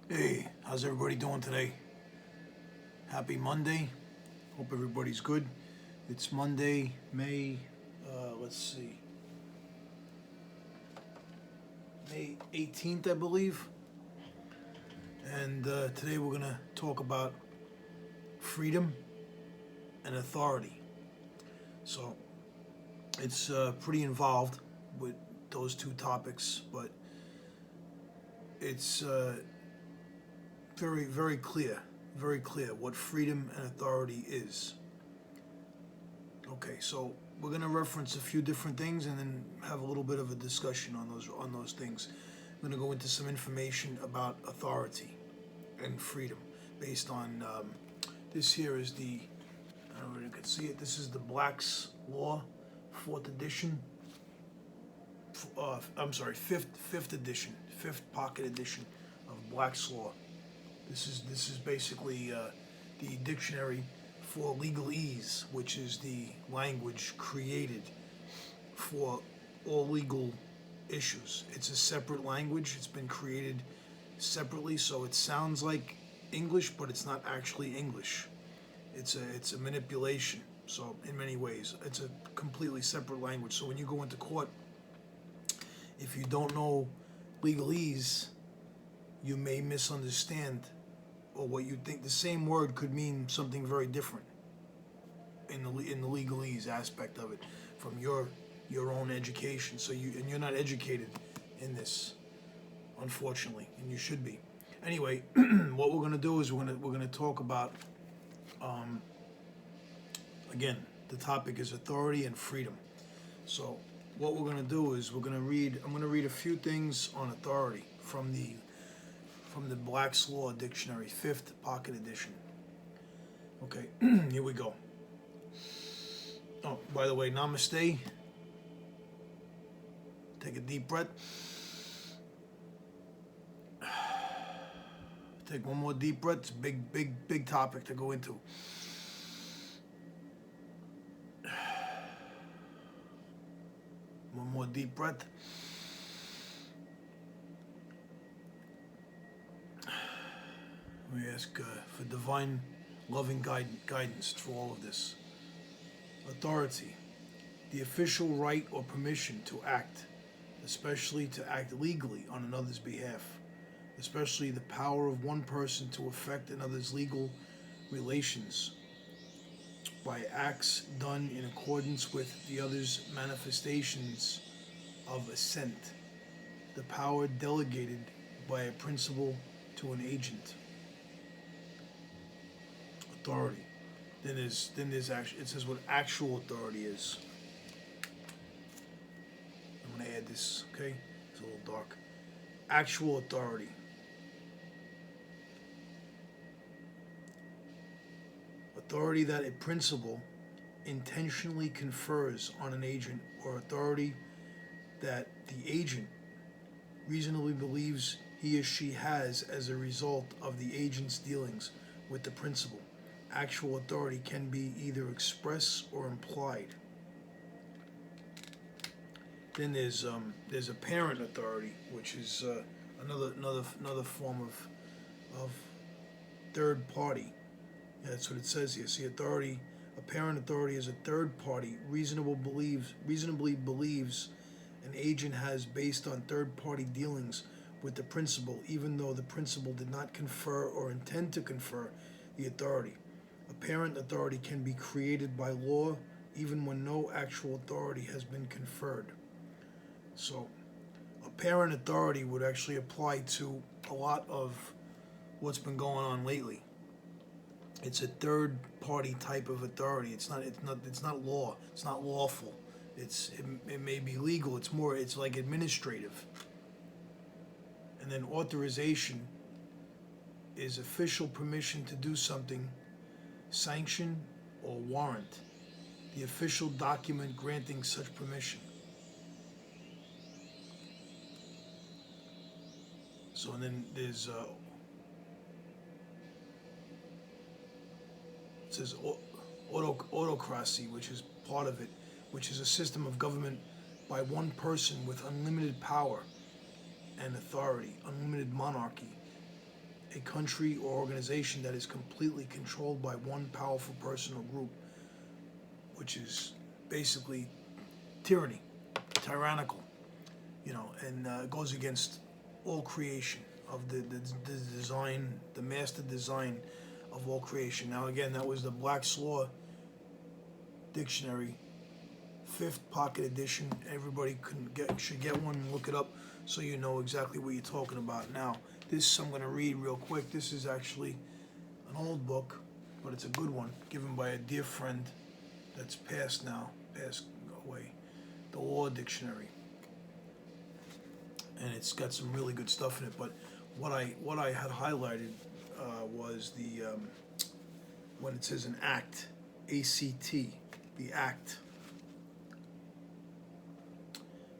Hey, how's everybody doing today? Happy Monday. Hope everybody's good. It's Monday, let's see, May 18th, I believe. And today we're going to talk about freedom and authority. So it's pretty involved with those two topics, but it's very clear what freedom and authority is. Okay, so we're going to reference a few different things and then have a little bit of a discussion on those things. I'm going to go into some information about authority and freedom based on this here is the, I don't know if you can see it, this is the Black's Law, 4th edition. I'm sorry, fifth edition, fifth pocket edition of Black's Law. This is basically the dictionary for legalese, which is the language created for all legal issues. It's a separate language. It's been created separately, so it sounds like English, but it's not actually English. It's a manipulation. So in many ways, it's a completely separate language. So when you go into court, if you don't know legalese, you may misunderstand, or what you think the same word could mean something very different in the legalese aspect of it from your own education. So you're not educated in this, unfortunately, and you should be. Anyway, what we're gonna do is we're gonna talk about again, the topic is authority and freedom. So what we're gonna do is I'm gonna read a few things on authority from the Black's Law Dictionary, 5th pocket edition. Okay, here we go. Oh, by the way, namaste. Take a deep breath. Take one more deep breath. It's a big topic to go into. One more deep breath. We ask for divine, loving guidance through all of this. Authority, the official right or permission to act, especially to act legally on another's behalf, especially the power of one person to affect another's legal relations by acts done in accordance with the other's manifestations of assent, the power delegated by a principal to an agent. Authority. Then there's actually, it says what actual authority is. I'm gonna add this, okay? It's a little dark. Actual authority. Authority that a principal intentionally confers on an agent, or authority that the agent reasonably believes he or she has as a result of the agent's dealings with the principal. Actual authority can be either express or implied. Then there's apparent authority, which is another form of third party. Yeah, that's what it says here. See, authority, apparent authority is a third party reasonably believes an agent has based on third party dealings with the principal, even though the principal did not confer or intend to confer the authority. Apparent authority can be created by law even when no actual authority has been conferred. So, apparent authority would actually apply to a lot of what's been going on lately. It's a third party type of authority. It's not law. It's not lawful. It may be legal. It's like administrative. And then authorization is official permission to do something, sanction or warrant, the official document granting such permission. So and then there's it says autocracy, which is part of it, which is a system of government by one person with unlimited power and authority, unlimited monarchy. a country or organization that is completely controlled by one powerful person or group, which is basically tyranny, tyrannical, and it goes against all creation of the design, the master design of all creation. Now, again, that was the Black's Law Dictionary, 5th pocket edition. Everybody should get one and look it up so you know exactly what you're talking about. Now, this I'm going to read real quick. This is actually an old book, but it's a good one, given by a dear friend that's passed away. The Law Dictionary, and it's got some really good stuff in it. But what I had highlighted was the when it says an act, ACT, the act,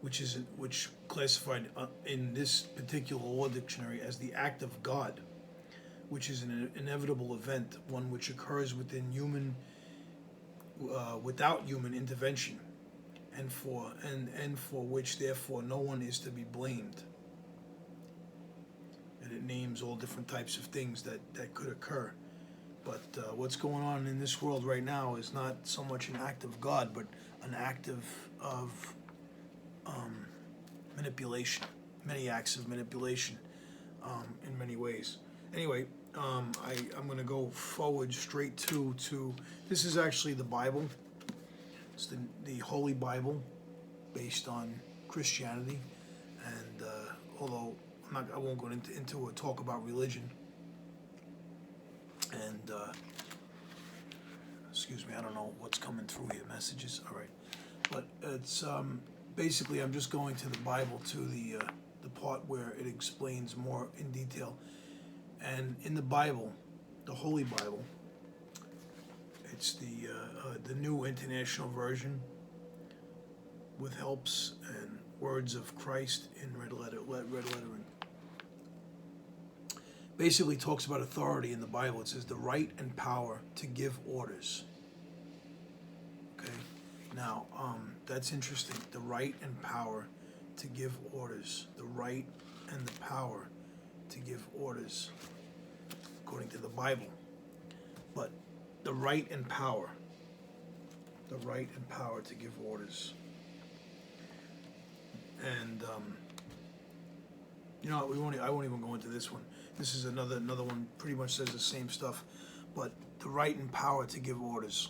which classified in this particular Law Dictionary as the act of God, which is an inevitable event, one which occurs without human intervention, and for which therefore no one is to be blamed. And it names all different types of things that could occur. But what's going on in this world right now is not so much an act of God, but an act of manipulation, many acts of manipulation in many ways. Anyway, I'm going to go forward straight to this is actually the Bible. It's the Holy Bible, based on Christianity, and although I won't go into a talk about religion. And excuse me, I don't know what's coming through here. Messages, all right, but it's basically I'm just going to the Bible, to the part where it explains more in detail. And in the Bible, the Holy Bible, it's the New International Version with helps and words of Christ in red lettering. Basically talks about authority in the Bible. It says the right and power to give orders. Okay, now that's interesting. The right and power to give orders. The right and the power to give orders, according to the Bible. But the right and power to give orders. And I won't even go into this one. This is another one, pretty much says the same stuff, but the right and power to give orders.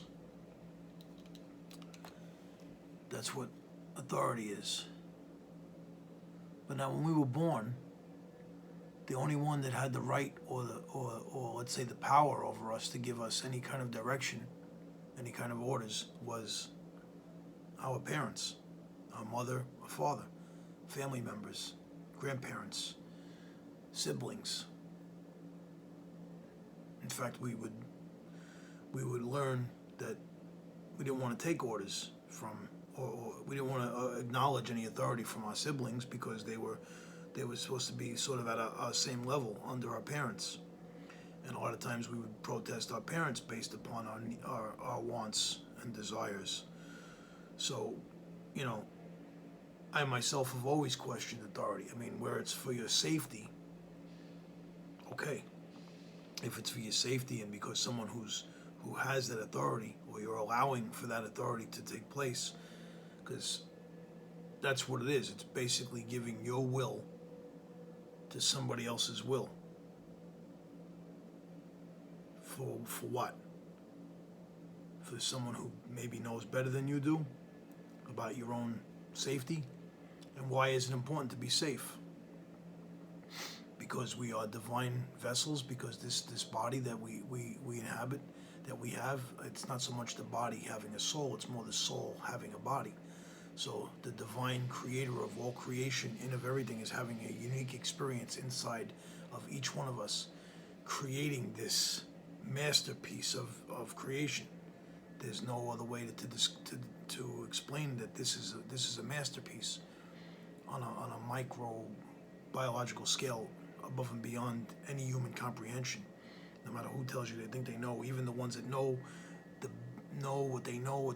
That's what authority is. But now, when we were born, the only one that had the right or let's say the power over us to give us any kind of direction, any kind of orders, was our parents, our mother, our father, family members, grandparents, siblings. In fact, we would learn that we didn't want to take orders from, or we didn't want to acknowledge any authority from our siblings, because they were supposed to be sort of at our same level under our parents. And a lot of times we would protest our parents based upon our wants and desires. So, I myself have always questioned authority. I mean, where it's for your safety, okay. If it's for your safety and because someone who has that authority, or you're allowing for that authority to take place, because that's what it is. It's basically giving your will to somebody else's will. For what? For someone who maybe knows better than you do about your own safety? And why is it important to be safe? Because we are divine vessels, because this body that we inhabit, that we have, it's not so much the body having a soul, it's more the soul having a body. So the divine creator of all creation, and of everything, is having a unique experience inside of each one of us, creating this masterpiece of creation. There's no other way to explain that this is a masterpiece on a micro biological scale, above and beyond any human comprehension. No matter who tells you they think they know, even the ones that know what they know,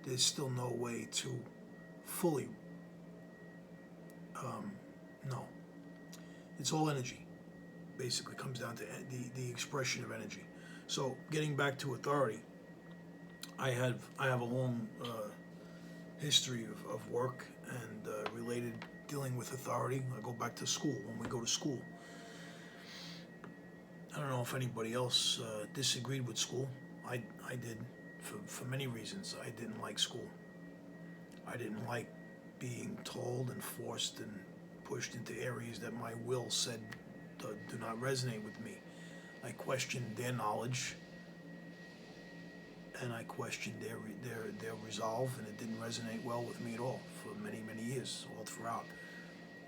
there's still no way to fully know. It's all energy. basically comes down to the expression of energy. So getting back to authority, I have a long history of work and related dealing with authority. I go back to school. When we go to school, I don't know if anybody else disagreed with school. I did for many reasons. I didn't like school. I didn't like being told and forced and pushed into areas that my will said do not resonate with me. I questioned their knowledge, and I questioned their resolve, and it didn't resonate well with me at all for many years, all throughout.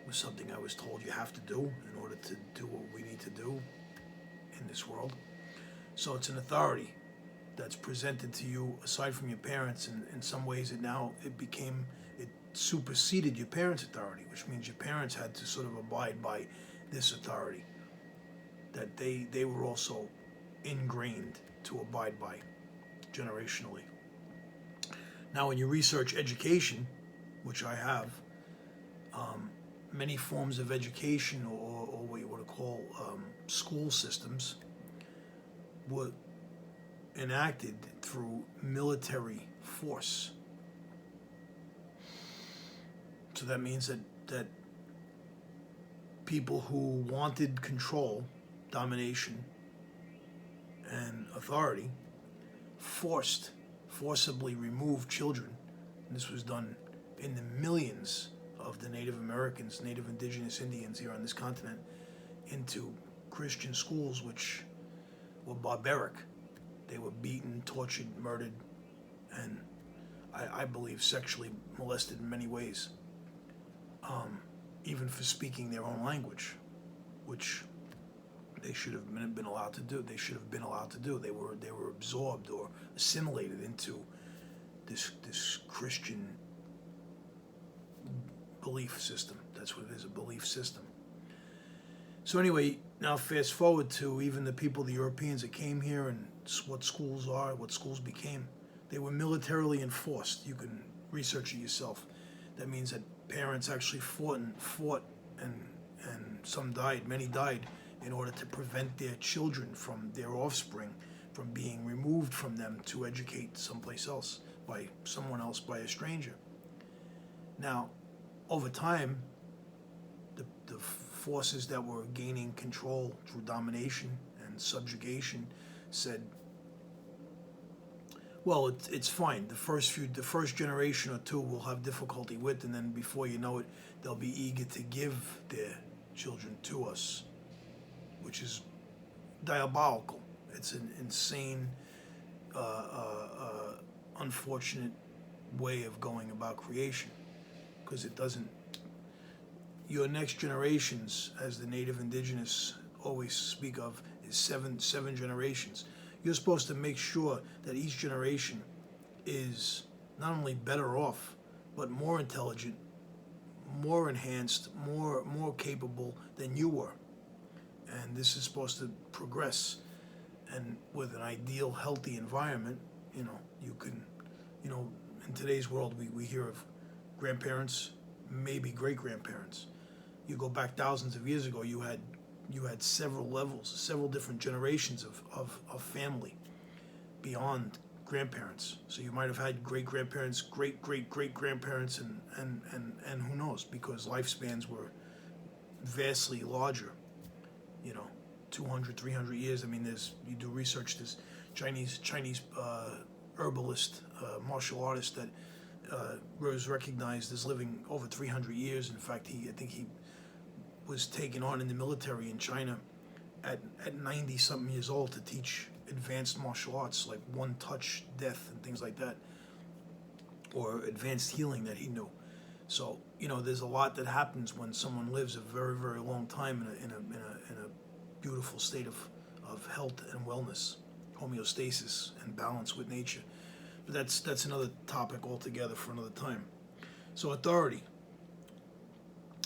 It was something I was told you have to do in order to do what we need to do in this world. So it's an authority that's presented to you aside from your parents, and in some ways it superseded your parents' authority, which means your parents had to sort of abide by this authority that they were also ingrained to abide by generationally. Now, when you research education, which I have, many forms of education or what you want to call school systems were enacted through military force. So that means that people who wanted control, domination, and authority forcibly removed children. And this was done in the millions of the Native Americans, Native Indigenous Indians here on this continent, into Christian schools, which were barbaric. They were beaten, tortured, murdered, and I believe sexually molested in many ways, even for speaking their own language, which they should have been allowed to do. They should have been allowed to do. They were absorbed or assimilated into this Christian belief system. That's what it is, a belief system. So anyway, now fast forward to even the people, the Europeans that came here, and what schools are, what schools became. They were militarily enforced. You can research it yourself. That means that parents actually fought and some died, many died, in order to prevent their children from their offspring from being removed from them to educate someplace else, by someone else, by a stranger. Now, over time, the forces that were gaining control through domination and subjugation said, well, it's fine. The first generation or two will have difficulty with, and then before you know it, they'll be eager to give their children to us, which is diabolical. It's an insane, unfortunate way of going about creation, because it doesn't. Your next generations, as the Native Indigenous always speak of, is seven generations. You're supposed to make sure that each generation is not only better off, but more intelligent, more enhanced, more capable than you were. And this is supposed to progress. And with an ideal, healthy environment, you can, in today's world, we hear of grandparents, maybe great-grandparents. You go back thousands of years ago, you had several levels, several different generations of family beyond grandparents. So you might have had great-grandparents, great-great-great-grandparents, and who knows, because lifespans were vastly larger, 200, 300 years. I mean, you do research, this Chinese herbalist, martial artist that was recognized as living over 300 years. In fact, I think he was taken on in the military in China at 90-something years old to teach advanced martial arts like one-touch death and things like that, or advanced healing that he knew. So, there's a lot that happens when someone lives a very, very long time in a beautiful state of health and wellness, homeostasis and balance with nature. But that's another topic altogether for another time. So authority.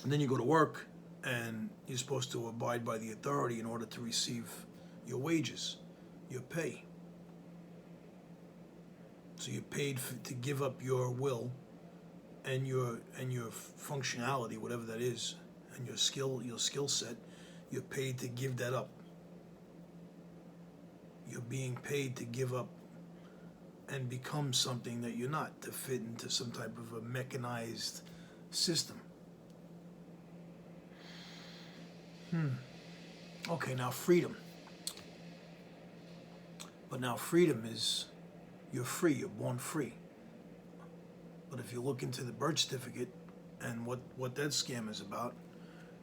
And then you go to work, and you're supposed to abide by the authority in order to receive your wages, your pay. So you're paid to give up your will and your functionality, whatever that is, and your skill set, You're paid to give that up. You're being paid to give up and become something that you're not, to fit into some type of a mechanized system. Okay, now freedom. But now freedom is, you're free, you're born free. But if you look into the birth certificate and what that scam is about,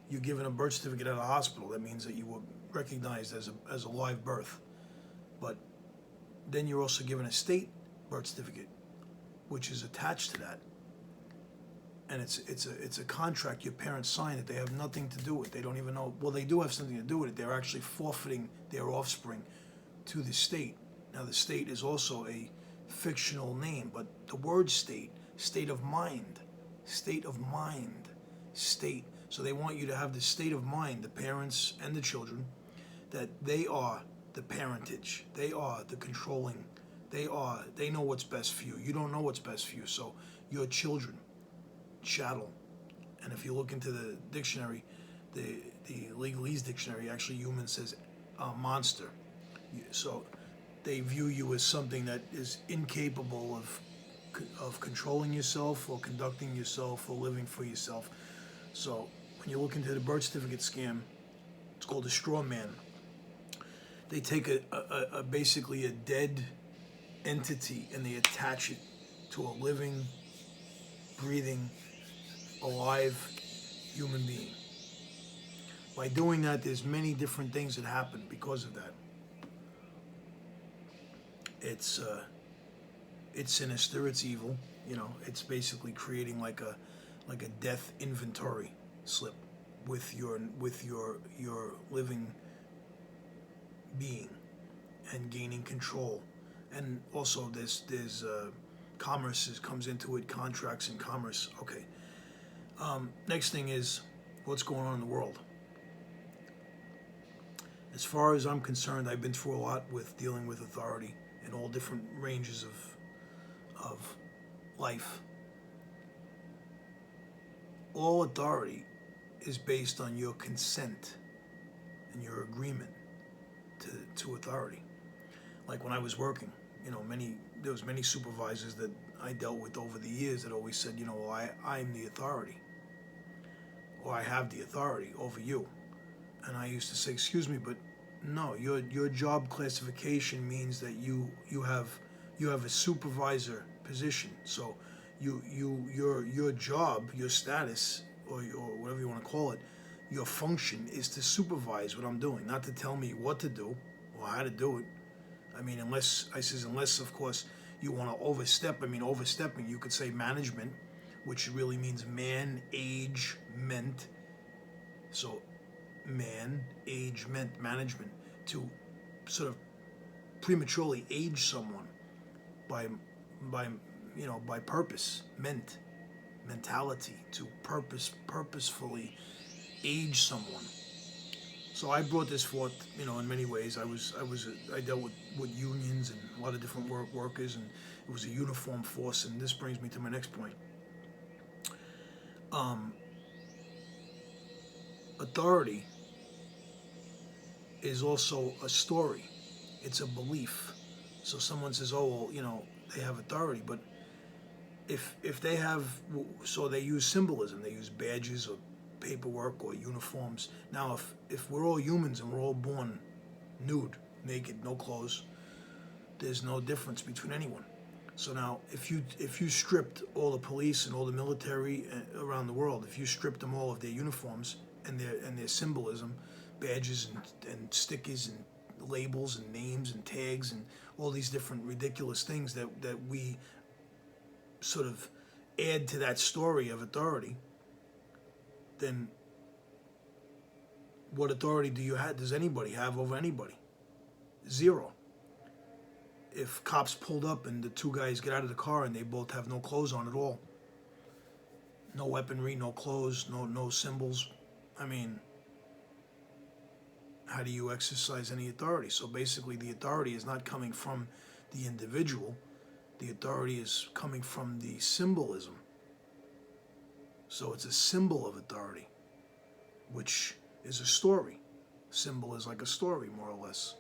you're given a birth certificate at a hospital. That means that you were recognized as a live birth. But then you're also given a state birth certificate, which is attached to that. And it's a contract your parents sign that they have nothing to do with. They don't even know. Well, they do have something to do with it. They're actually forfeiting their offspring to the state. Now, the state is also a fictional name, but the word state, state of mind, state of mind, state. So they want you to have the state of mind, the parents and the children, that they are the parentage. They are the controlling. They know what's best for you. You don't know what's best for you. So your children, chattel. And if you look into the dictionary, the legalese dictionary, actually human says monster. So they view you as something that is incapable of controlling yourself or conducting yourself or living for yourself. So when you look into the birth certificate scam, it's called a straw man. They take a basically a dead entity and they attach it to a living, breathing, alive human being. By doing that, there's many different things that happen because of that. It's sinister. It's evil. You know, it's basically creating like a death inventory slip with your living being and gaining control. And also there's commerce comes into it, contracts and commerce. Okay. Next thing is what's going on in the world. As far as I'm concerned, I've been through a lot with dealing with authority in all different ranges of life. All authority is based on your consent and your agreement to authority. Like when I was working, you know, there was many supervisors that I dealt with over the years that always said, you know, well, I'm the authority, or I have the authority over you. And I used to say, excuse me, but no, your job classification means that you have a supervisor position. So your job, your status, or whatever you want to call it, your function is to supervise what I'm doing, not to tell me what to do or how to do it. I mean, unless of course you want to overstep. I mean, overstepping, you could say management, which really means man, age, meant. So man, age, meant, management, to sort of prematurely age someone by purpose, mentality, to purposefully age someone. So I brought this forth, you know, in many ways. I dealt with unions and a lot of different workers, and it was a uniform force. And this brings me to my next point. Authority is also a story. It's a belief. So someone says, oh, well, you know, they have authority, but if they have, so they use symbolism, they use badges or paperwork or uniforms. Now, if we're all humans and we're all born nude, naked, no clothes, there's no difference between anyone. So now, if you stripped all the police and all the military around the world, if you stripped them all of their uniforms and their symbolism, badges and stickers and labels and names and tags and all these different ridiculous things that we sort of add to that story of authority, then what authority does anybody have over anybody? Zero. If cops pulled up and the two guys get out of the car and they both have no clothes on at all, no weaponry, no clothes, no symbols, I mean, how do you exercise any authority? So basically the authority is not coming from the individual, the authority is coming from the symbolism. So it's a symbol of authority, which is a story. Symbol is like a story, more or less.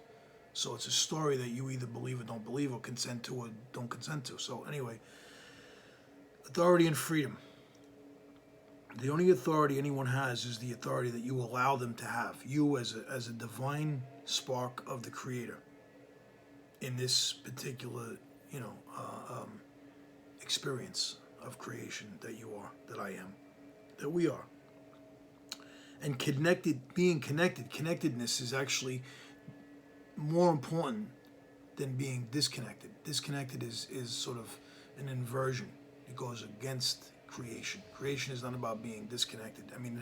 So it's a story that you either believe or don't believe, or consent to or don't consent to. So anyway, authority and freedom. The only authority anyone has is the authority that you allow them to have. You as a divine spark of the Creator in this particular, experience of creation that you are, that I am, that we are. And connectedness is actually more important than being disconnected. Disconnected is sort of an inversion. It goes against creation. Creation is not about being disconnected. I mean,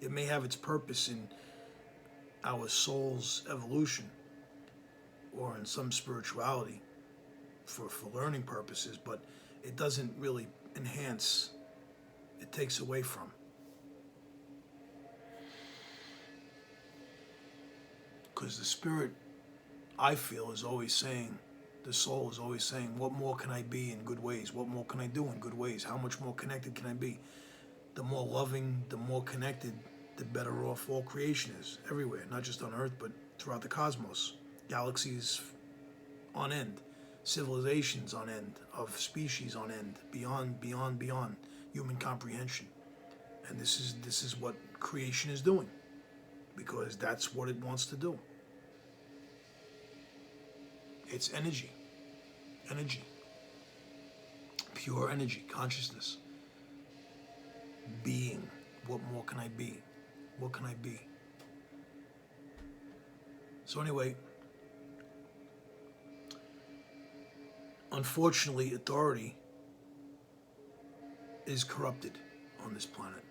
it may have its purpose in our soul's evolution or in some spirituality for learning purposes, but it doesn't really enhance. It takes away from. Because the spirit, I feel, is always saying, the soul is always saying, what more can I be in good ways? What more can I do in good ways? How much more connected can I be? The more loving, the more connected, the better off all creation is, everywhere, not just on Earth, but throughout the cosmos. Galaxies on end, civilizations on end, of species on end, beyond human comprehension. And this is what creation is doing, because that's what it wants to do. It's energy, pure energy, consciousness, being. What more can I be? What can I be? So anyway, unfortunately, authority is corrupted on this planet,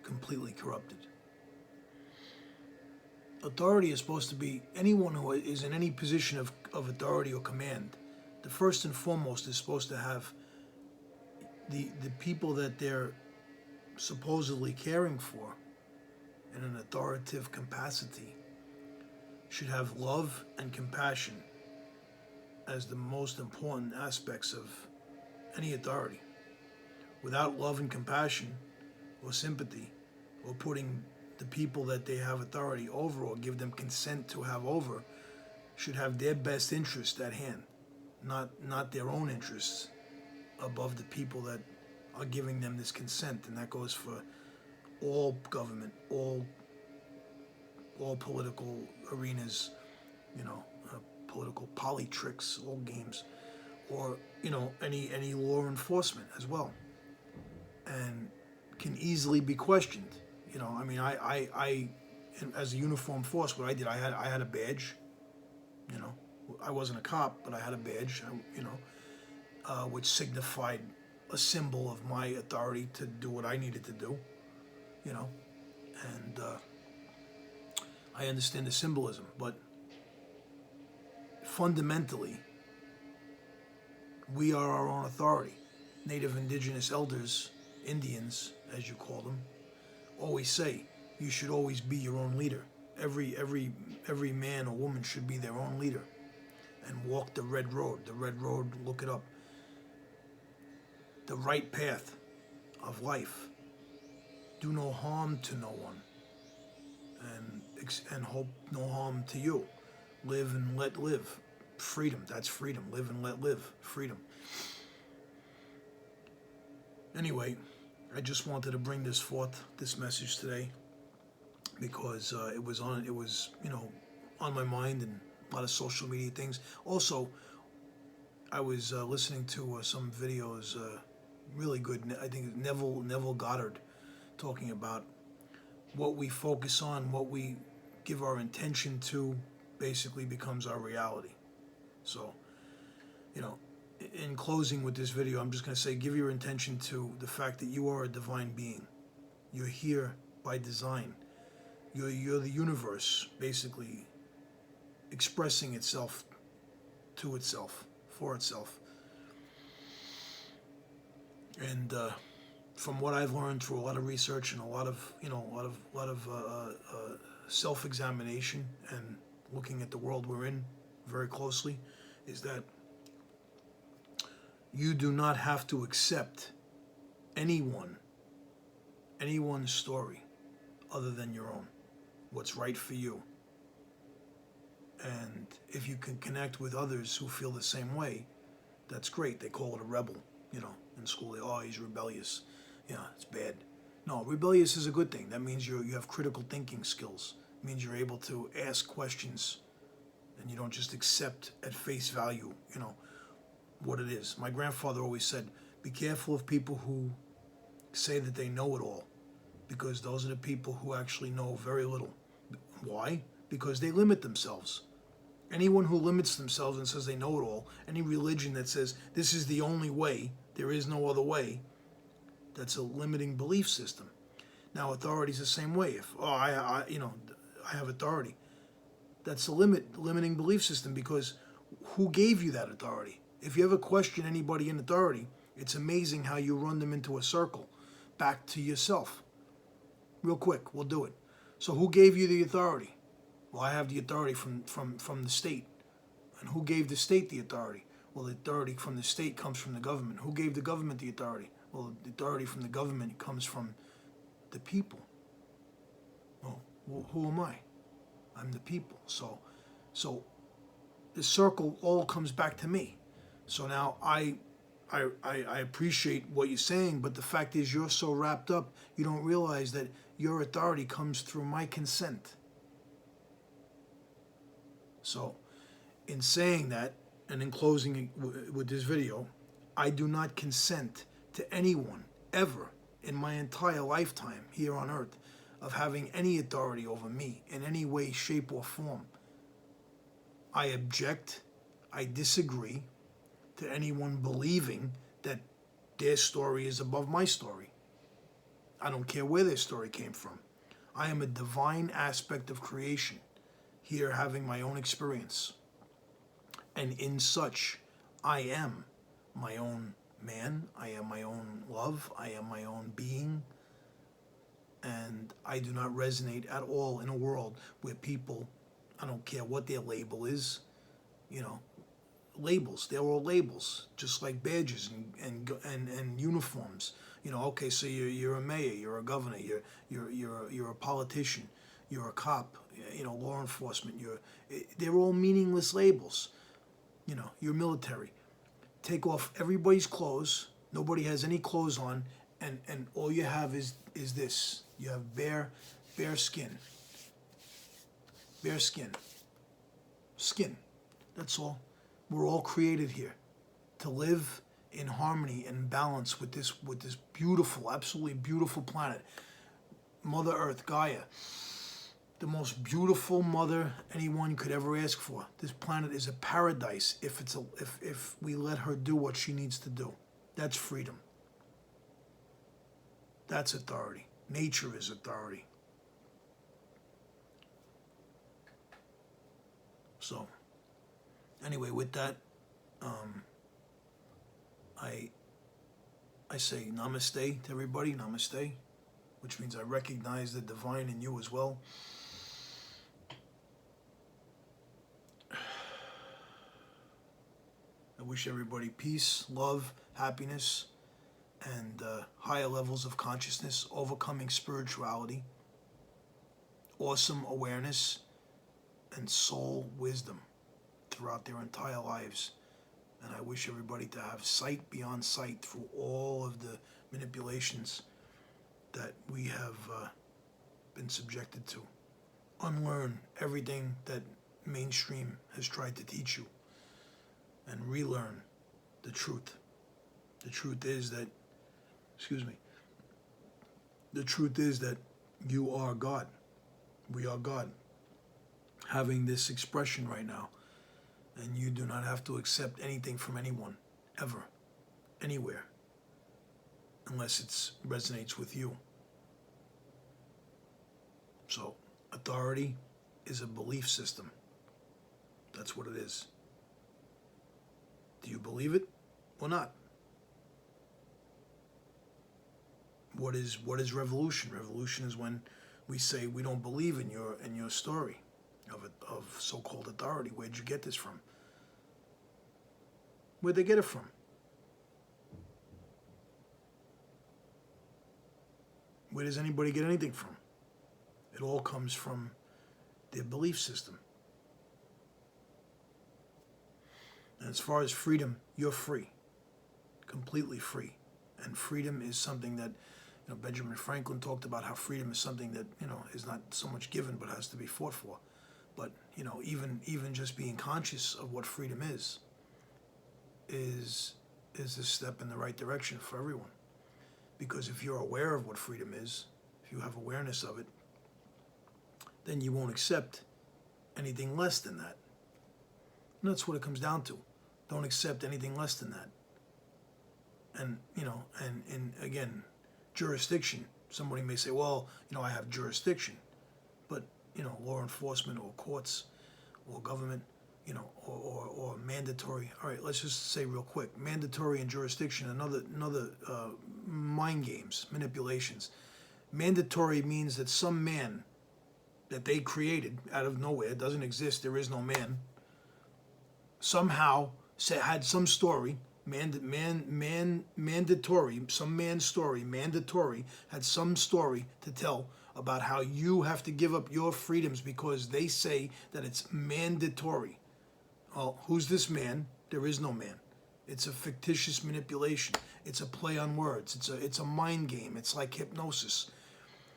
completely corrupted. Authority is supposed to be anyone who is in any position of authority or command. The first and foremost is supposed to have the people that they're supposedly caring for in an authoritative capacity should have love and compassion as the most important aspects of any authority. Without love and compassion or sympathy, or putting the people that they have authority over or give them consent to have over, should have their best interest at hand, not their own interests above the people that are giving them this consent. And that goes for all government, all political arenas, political politricks, all games, or any law enforcement as well, and can easily be questioned. I as a uniformed force, what I did, I had a badge. I wasn't a cop, but I had a badge. Which signified a symbol of my authority to do what I needed to do. And I understand the symbolism, but fundamentally, we are our own authority. Native indigenous elders, Indians, as you call them, always say you should always be your own leader. Every man or woman should be their own leader and walk the red road. The red road, look it up. The right path of life. Do no harm to no one, and hope no harm to you. Live and let live. Freedom, that's freedom. Live and let live. Freedom. Anyway, I just wanted to bring this message today, because it was on my mind and a lot of social media things. Also, I was listening to some videos, really good. I think Neville Goddard, talking about what we focus on, what we give our intention to, basically becomes our reality. So, in closing with this video, I'm just going to say, give your intention to the fact that you are a divine being. You're here by design. You're the universe, basically, expressing itself to itself, for itself. And from what I've learned through a lot of research and a lot of self-examination and looking at the world we're in very closely, is that you do not have to accept anyone's story other than your own. What's right for you. And if you can connect with others who feel the same way, that's great. They call it a rebel, in school. Oh, he's rebellious. Yeah, it's bad. No, rebellious is a good thing. That means you have critical thinking skills. It means you're able to ask questions and you don't just accept at face value, what it is. My grandfather always said, be careful of people who say that they know it all, because those are the people who actually know very little. Why? Because they limit themselves. Anyone who limits themselves and says they know it all, any religion that says this is the only way, there is no other way, that's a limiting belief system. Now, authority is the same way. If I have authority, that's a limiting belief system, because who gave you that authority? If you ever question anybody in authority, it's amazing how you run them into a circle, back to yourself. Real quick, we'll do it. So who gave you the authority? Well, I have the authority from the state. And who gave the state the authority? Well, the authority from the state comes from the government. Who gave the government the authority? Well, the authority from the government comes from the people. Well, who am I? I'm the people. So the circle all comes back to me. So now I appreciate what you're saying, but the fact is you're so wrapped up, you don't realize that your authority comes through my consent. So, in saying that, and in closing with this video, I do not consent to anyone ever in my entire lifetime here on earth of having any authority over me in any way, shape, or form. I object, I disagree to anyone believing that their story is above my story. I don't care where their story came from. I am a divine aspect of creation, here having my own experience. And in such, I am my own man, I am my own love, I am my own being, and I do not resonate at all in a world where people, I don't care what their label is, labels, they're all labels, just like badges and uniforms. Okay, so you're a mayor, you're a governor, you're a politician, you're a cop, law enforcement, they're all meaningless labels. You're military. Take off everybody's clothes, nobody has any clothes on, and all you have is this. You have bare skin. Bare skin. Skin. That's all. We're all created here to live in harmony and balance with this beautiful, absolutely beautiful planet. Mother Earth, Gaia. The most beautiful mother anyone could ever ask for. This planet is a paradise if we let her do what she needs to do. That's freedom. That's authority. Nature is authority. So, anyway, with that, I say namaste to everybody, namaste, which means I recognize the divine in you as well. I wish everybody peace, love, happiness, and higher levels of consciousness, overcoming spirituality, awesome awareness, and soul wisdom throughout their entire lives. And I wish everybody to have sight beyond sight through all of the manipulations that we have been subjected to. Unlearn everything that mainstream has tried to teach you and relearn the truth. The truth is that, the truth is that you are God. We are God. Having this expression right now, and you do not have to accept anything from anyone, ever, anywhere, unless it resonates with you. So, authority is a belief system. That's what it is. Do you believe it or not? What is revolution? Revolution is when we say we don't believe in your story of so-called authority. Where'd you get this from? Where'd they get it from? Where does anybody get anything from? It all comes from their belief system. And as far as freedom, you're free, completely free. And freedom is something that, Benjamin Franklin talked about how freedom is something that, is not so much given but has to be fought for. But, even just being conscious of what freedom is a step in the right direction for everyone. Because if you're aware of what freedom is, if you have awareness of it, then you won't accept anything less than that. And that's what it comes down to. Don't accept anything less than that. And, and again, jurisdiction. Somebody may say, well, I have jurisdiction. But, law enforcement or courts or government, or mandatory. All right, let's just say real quick. Mandatory and jurisdiction, another mind games, manipulations. Mandatory means that some man that they created out of nowhere, doesn't exist, there is no man, somehow had some story, mandatory, some man's story, mandatory, had some story to tell about how you have to give up your freedoms because they say that it's mandatory. Well, who's this man? There is no man. It's a fictitious manipulation. It's a play on words. It's a mind game. It's like hypnosis.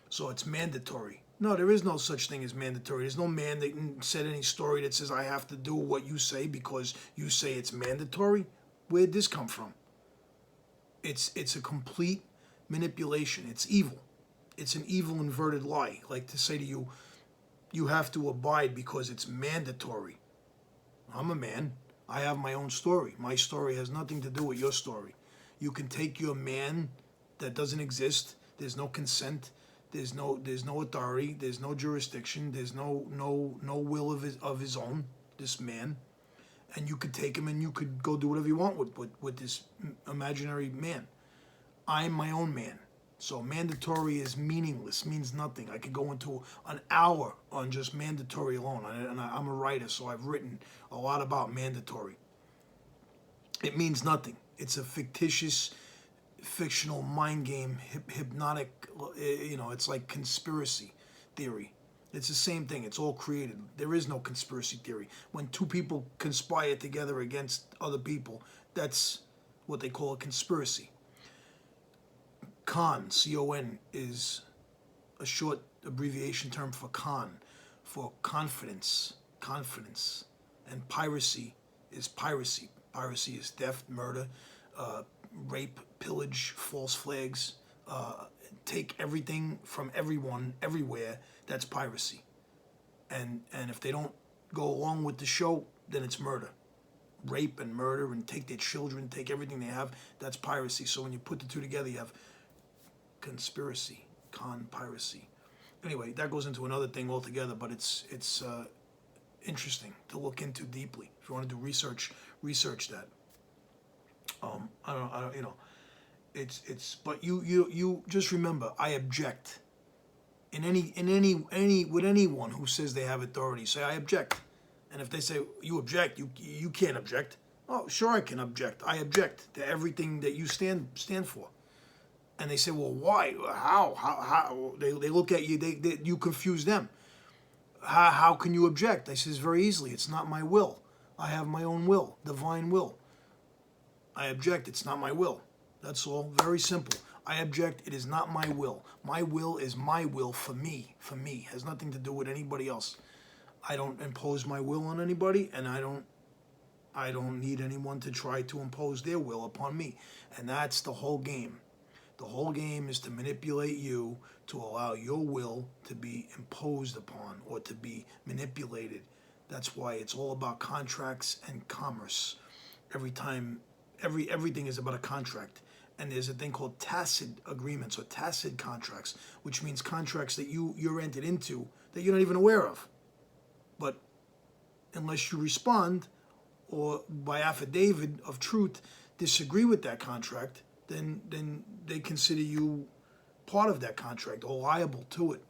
So it's mandatory. No, there is no such thing as mandatory. There's no man that said any story that says I have to do what you say because you say it's mandatory. Where'd this come from? It's a complete manipulation. It's evil. It's an evil inverted lie. Like to say to you, you have to abide because it's mandatory. I'm a man. I have my own story. My story has nothing to do with your story. You can take your man that doesn't exist. There's no consent. There's no authority. There's no jurisdiction. There's no will of his own. This man, and you could take him and you could go do whatever you want with this imaginary man. I'm my own man. So mandatory is meaningless, means nothing. I could go into an hour on just mandatory alone. And I'm a writer, so I've written a lot about mandatory. It means nothing. It's a fictitious, fictional mind game, hypnotic, it's like conspiracy theory. It's the same thing. It's all created. There is no conspiracy theory. When two people conspire together against other people, that's what they call a conspiracy. Con, C-O-N, is a short abbreviation term for confidence. And piracy is piracy. Piracy is theft, murder, rape, pillage, false flags, take everything from everyone, everywhere. That's piracy. And if they don't go along with the show, then it's murder. Rape and murder and take their children, take everything they have, that's piracy. So when you put the two together, you have conspiracy, piracy. Anyway, that goes into another thing altogether, but it's interesting to look into deeply. If you want to do research that. I don't. It's. But you just remember, I object. In any with anyone who says they have authority, say I object. And if they say you object, you can't object. Oh, sure I can object. I object to everything that you stand for. And they say, well, why? How? They look at you. You confuse them. How can you object? I says very easily. It's not my will. I have my own will, divine will. I object. It's not my will. That's all. Very simple. I object. It is not my will. My will is my will for me. For me. It has nothing to do with anybody else. I don't impose my will on anybody, and I don't need anyone to try to impose their will upon me. And that's the whole game. The whole game is to manipulate you to allow your will to be imposed upon or to be manipulated. That's why it's all about contracts and commerce. Everything is about a contract. And there's a thing called tacit agreements or tacit contracts, which means contracts that you're entered into that you're not even aware of. But unless you respond or by affidavit of truth disagree with that contract, then they consider you part of that contract or liable to it,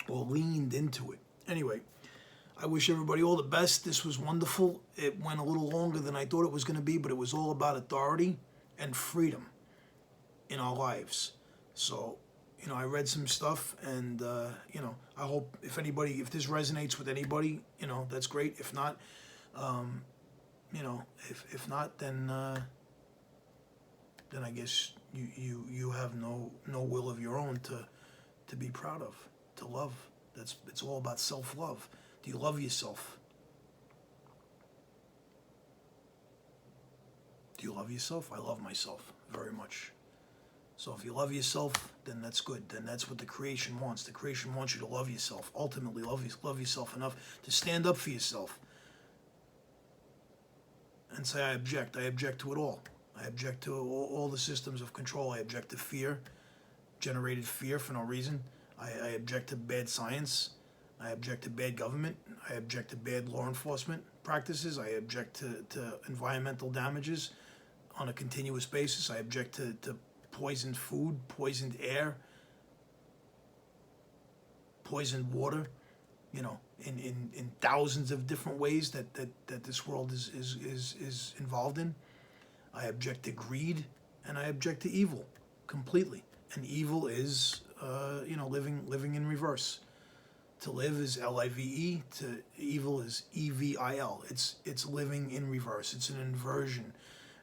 or leaned into it. Anyway, I wish everybody all the best. This was wonderful. It went a little longer than I thought it was going to be, but it was all about authority and freedom in our lives. So, I read some stuff, and, I hope if this resonates with anybody, that's great. If not, if not, then I guess you have no will of your own to be proud of, to love. It's all about self-love. Do you love yourself? Do you love yourself? I love myself very much. So if you love yourself, then that's good. Then that's what the creation wants. The creation wants you to love yourself. Ultimately, love yourself enough to stand up for yourself and say, I object. I object to it all. I object to all the systems of control. I object to fear, generated fear for no reason. I object to bad science. I object to bad government. I object to bad law enforcement practices. I object to environmental damages on a continuous basis. I object to poisoned food, poisoned air, poisoned water, in thousands of different ways that this world is involved in. I object to greed, and I object to evil completely. And evil is, living in reverse. To live is L-I-V-E. To evil is E-V-I-L. It's living in reverse. It's an inversion,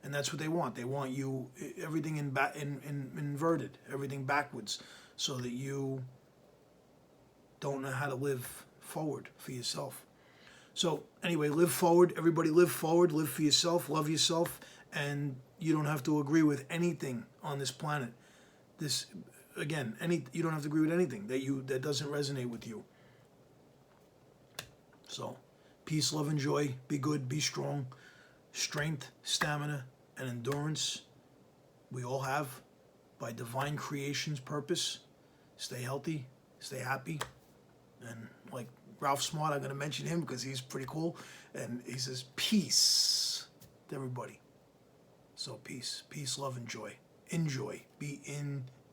and that's what they want. They want you everything inverted, everything backwards, so that you don't know how to live forward for yourself. So anyway, live forward. Everybody, live forward. Live for yourself. Love yourself, and you don't have to agree with anything on this planet. You don't have to agree with anything that doesn't resonate with you. So, peace, love, and joy. Be good, be strong. Strength, stamina, and endurance we all have by divine creation's purpose. Stay healthy, stay happy. And like Ralph Smart, I'm going to mention him because he's pretty cool. And he says, peace to everybody. So peace, love, and joy. Enjoy.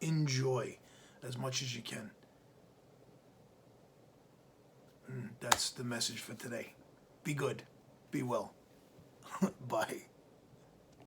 Enjoy as much as you can. That's the message for today. Be good. Be well. Bye.